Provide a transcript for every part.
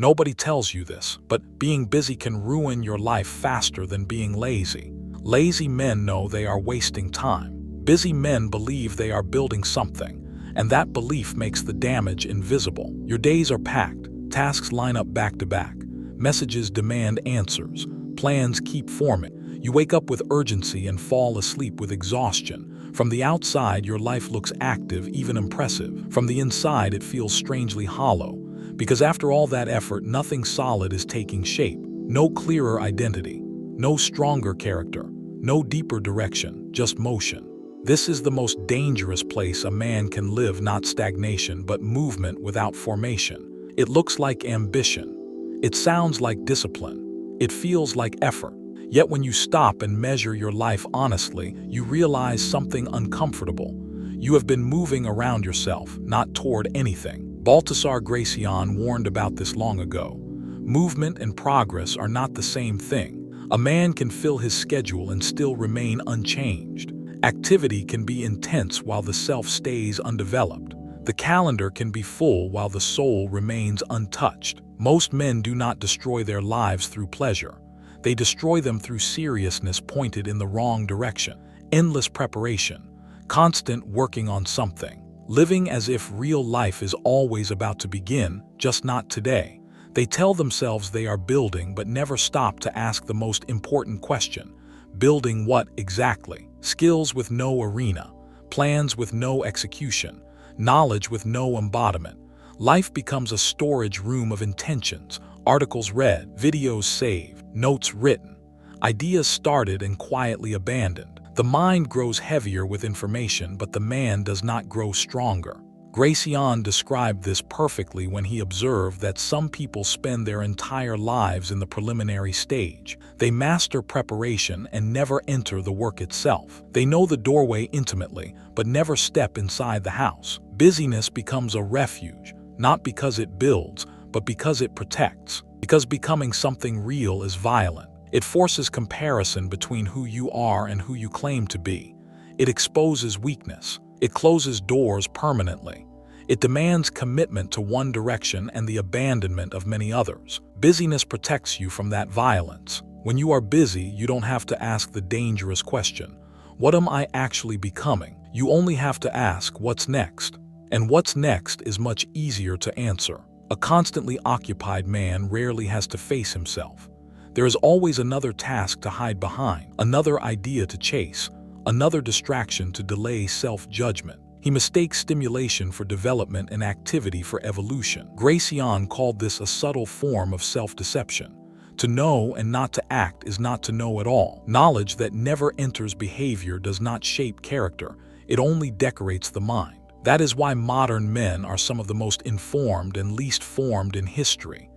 Nobody tells you this, but being busy can ruin your life faster than being lazy. Lazy men know they are wasting time. Busy men believe they are building something, and that belief makes the damage invisible. Your days are packed, tasks line up back to back, messages demand answers, plans keep forming. You wake up with urgency and fall asleep with exhaustion. From the outside, your life looks active, even impressive. From the inside, it feels strangely hollow, because after all that effort, nothing solid is taking shape. No clearer identity, no stronger character, no deeper direction, just motion. This is the most dangerous place a man can live, not stagnation, but movement without formation. It looks like ambition. It sounds like discipline. It feels like effort. Yet when you stop and measure your life honestly, you realize something uncomfortable. You have been moving around yourself, not toward anything. Baltasar Gracián warned about this long ago. Movement and progress are not the same thing. A man can fill his schedule and still remain unchanged. Activity can be intense while the self stays undeveloped. The calendar can be full while the soul remains untouched. Most men do not destroy their lives through pleasure. They destroy them through seriousness pointed in the wrong direction. Endless preparation, constant working on something, living as if real life is always about to begin, just not today. They tell themselves they are building but never stop to ask the most important question. Building what exactly? Skills with no arena, plans with no execution, knowledge with no embodiment. Life becomes a storage room of intentions, articles read, videos saved, notes written, ideas started and quietly abandoned. The mind grows heavier with information, but the man does not grow stronger. Gracián described this perfectly when he observed that some people spend their entire lives in the preliminary stage. They master preparation and never enter the work itself. They know the doorway intimately, but never step inside the house. Busyness becomes a refuge, not because it builds, but because it protects. Because becoming something real is violent. It forces comparison between who you are and who you claim to be. It exposes weakness. It closes doors permanently. It demands commitment to one direction and the abandonment of many others. Busyness protects you from that violence. When you are busy, you don't have to ask the dangerous question, what am I actually becoming? You only have to ask, what's next? And what's next is much easier to answer. A constantly occupied man rarely has to face himself. There is always another task to hide behind, another idea to chase, another distraction to delay self-judgment. He mistakes stimulation for development and activity for evolution. Gracián called this a subtle form of self-deception. To know and not to act is not to know at all. Knowledge that never enters behavior does not shape character. It only decorates the mind. That is why modern men are some of the most informed and least formed in history.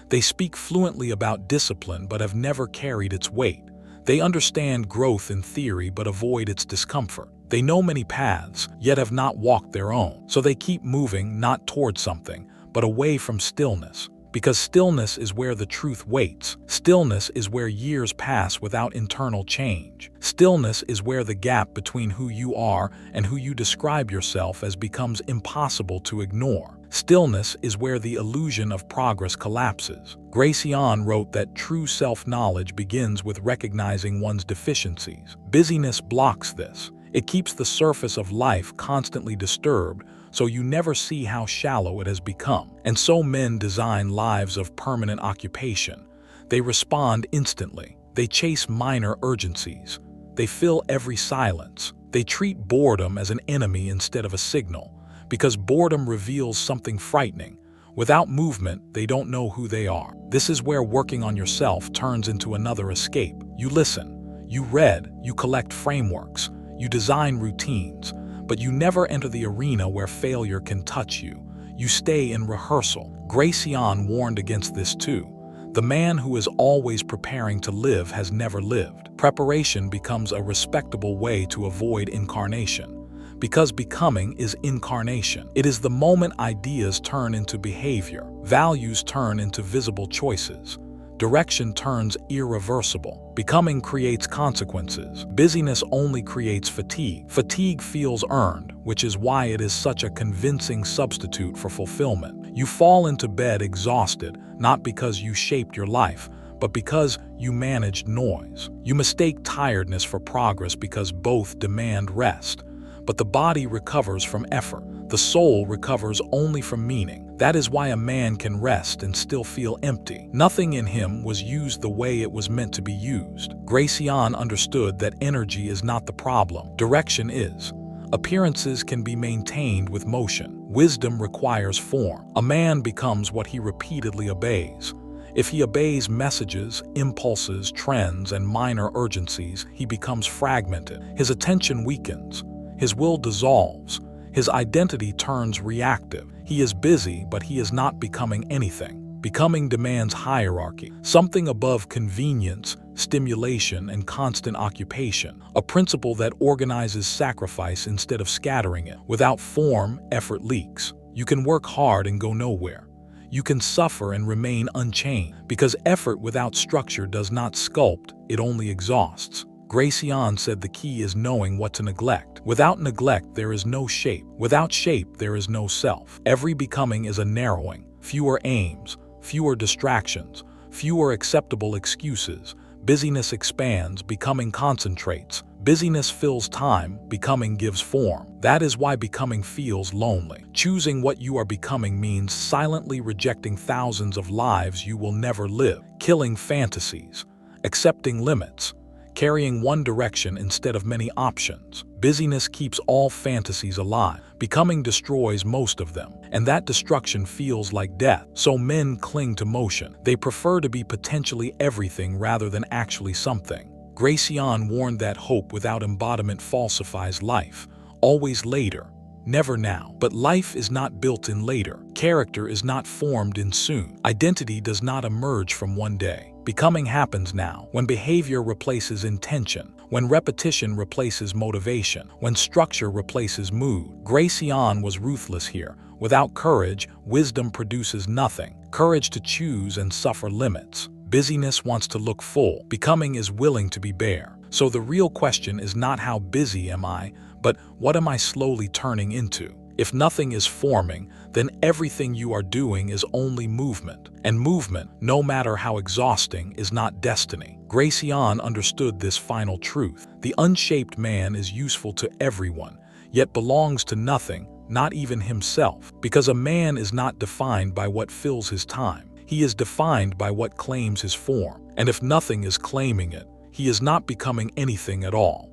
They speak fluently about discipline but have never carried its weight. They understand growth in theory but avoid its discomfort. They know many paths, yet have not walked their own. So they keep moving not toward something, but away from stillness. Because stillness is where the truth waits. Stillness is where years pass without internal change. Stillness is where the gap between who you are and who you describe yourself as becomes impossible to ignore. Stillness is where the illusion of progress collapses. Gracián wrote that true self-knowledge begins with recognizing one's deficiencies. Busyness blocks this. It keeps the surface of life constantly disturbed, so you never see how shallow it has become. And so men design lives of permanent occupation. They respond instantly. They chase minor urgencies. They fill every silence. They treat boredom as an enemy instead of a signal, because boredom reveals something frightening. Without movement, they don't know who they are. This is where working on yourself turns into another escape. You listen, you read, you collect frameworks, you design routines, but you never enter the arena where failure can touch you. You stay in rehearsal. Gracián warned against this too. The man who is always preparing to live has never lived. Preparation becomes a respectable way to avoid incarnation. Because becoming is incarnation. It is the moment ideas turn into behavior, values turn into visible choices, Direction turns irreversible. Becoming creates consequences. Busyness only creates fatigue. Fatigue feels earned, which is why it is such a convincing substitute for fulfillment. You fall into bed exhausted, not because you shaped your life, but because you managed noise. You mistake tiredness for progress because both demand rest. But the body recovers from effort. The soul recovers only from meaning. That is why a man can rest and still feel empty. Nothing in him was used the way it was meant to be used. Gracián understood that energy is not the problem. Direction is. Appearances can be maintained with motion. Wisdom requires form. A man becomes what he repeatedly obeys. If he obeys messages, impulses, trends, and minor urgencies, he becomes fragmented. His attention weakens. His will dissolves. His identity turns reactive. He is busy, but he is not becoming anything. Becoming demands hierarchy, something above convenience, stimulation, and constant occupation, a principle that organizes sacrifice instead of scattering it. Without form, effort leaks. You can work hard and go nowhere. You can suffer and remain unchanged, because effort without structure does not sculpt, it only exhausts. Gracián said the key is knowing what to neglect. Without neglect, there is no shape. Without shape, there is no self. Every becoming is a narrowing. Fewer aims, fewer distractions, fewer acceptable excuses. Busyness expands, becoming concentrates. Busyness fills time, becoming gives form. That is why becoming feels lonely. Choosing what you are becoming means silently rejecting thousands of lives you will never live, killing fantasies, accepting limits, carrying one direction instead of many options. Busyness keeps all fantasies alive. Becoming destroys most of them, and that destruction feels like death. So men cling to motion. They prefer to be potentially everything rather than actually something. Gracián warned that hope without embodiment falsifies life. Always later, never now. But life is not built in later. Character is not formed in soon. Identity does not emerge from one day. Becoming happens now, when behavior replaces intention, when repetition replaces motivation, when structure replaces mood. Gracián was ruthless here. Without courage, wisdom produces nothing. Courage to choose and suffer limits. Busyness wants to look full. Becoming is willing to be bare. So the real question is not how busy am I, but what am I slowly turning into? If nothing is forming, then everything you are doing is only movement. And movement, no matter how exhausting, is not destiny. Gracián understood this final truth. The unshaped man is useful to everyone, yet belongs to nothing, not even himself. Because a man is not defined by what fills his time. He is defined by what claims his form. And if nothing is claiming it, he is not becoming anything at all.